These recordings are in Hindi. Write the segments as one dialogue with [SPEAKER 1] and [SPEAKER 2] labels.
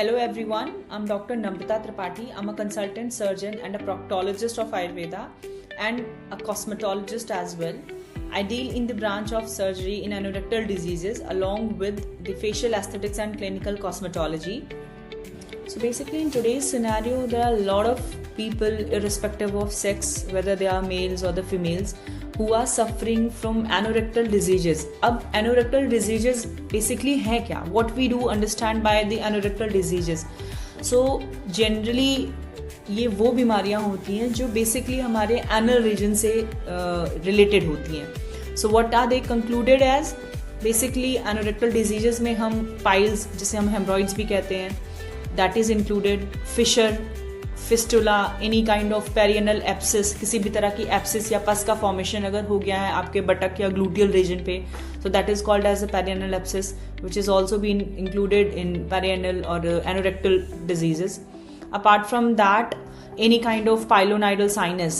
[SPEAKER 1] Hello everyone, I'm Dr. Namrata Tripathi. I'm a consultant surgeon and a proctologist of Ayurveda and a cosmetologist as well. I deal in the branch of surgery in anorectal diseases along with the facial aesthetics and clinical cosmetology. So basically in today's scenario, there are a lot of people irrespective of sex, whether they are males or the females, who are suffering from anorectal diseases. अब anorectal diseases basically हैं क्या? What we do understand by the anorectal diseases. So generally ये वो बीमारियां होती हैं जो बेसिकली हमारे anal region से related होती हैं. So what are they concluded as? Basically anorectal diseases में हम piles, जिसे हम hemorrhoids भी कहते हैं, that is included, fissure, fistula, any kind of perianal एप्सिस, किसी भी तरह की एप्सिस या पस का फॉर्मेशन अगर हो गया है आपके बटक या ग्लूटियल रीजन पे, so that is called as a perineal abscess, which is also been included in perineal or anorectal diseases. Apart from that, any kind of pilonidal sinus,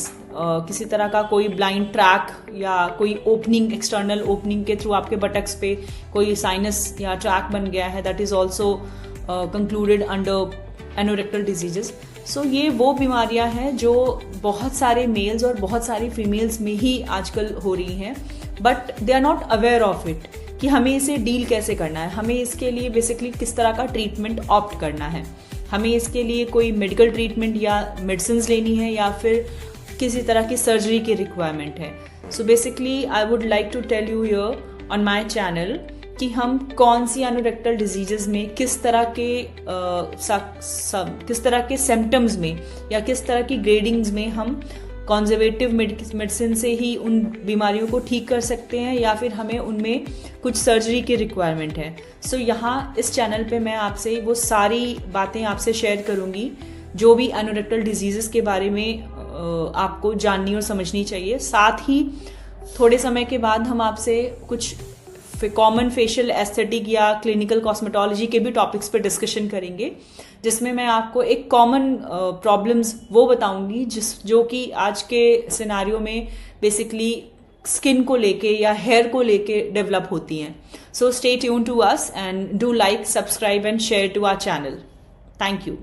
[SPEAKER 1] किसी तरह का कोई ब्लाइंड ट्रैक या कोई ओपनिंग, एक्सटर्नल ओपनिंग के थ्रू आपके बटक्स पे कोई साइनस या ट्रैक बन गया है, that is also concluded under anorectal diseases. So ये वो बीमारियां हैं जो बहुत सारे मेल्स और बहुत सारी फीमेल्स में ही आजकल हो रही हैं, but they are not aware of it कि हमें इसे डील कैसे करना है, हमें इसके लिए बेसिकली किस तरह का ट्रीटमेंट ऑप्ट करना है, हमें इसके लिए कोई मेडिकल ट्रीटमेंट या मेडिसिन लेनी है या फिर किसी तरह की सर्जरी की रिक्वायरमेंट है. So basically I would like to tell you here on my channel कि हम कौन सी एनोरेक्टल डिजीजेस में किस तरह के सिम्टम्स में या किस तरह की ग्रेडिंग्स में हम कंजर्वेटिव मेडिसिन से ही उन बीमारियों को ठीक कर सकते हैं या फिर हमें उनमें कुछ सर्जरी की रिक्वायरमेंट है. सो यहाँ इस चैनल पे मैं आपसे वो सारी बातें आपसे शेयर करूँगी जो भी एनोरेक्टल डिजीजेस के बारे में आपको जाननी और समझनी चाहिए. साथ ही थोड़े समय के बाद हम आपसे कुछ कॉमन फेशियल एस्थेटिक या क्लिनिकल कॉस्मेटोलॉजी के भी टॉपिक्स पे डिस्कशन करेंगे, जिसमें मैं आपको एक कॉमन प्रॉब्लम्स वो बताऊंगी जो कि आज के सिनारियो में बेसिकली स्किन को लेके या हेयर को लेके डेवलप होती हैं. So stay tune to us and do like, subscribe and share to our channel. Thank you.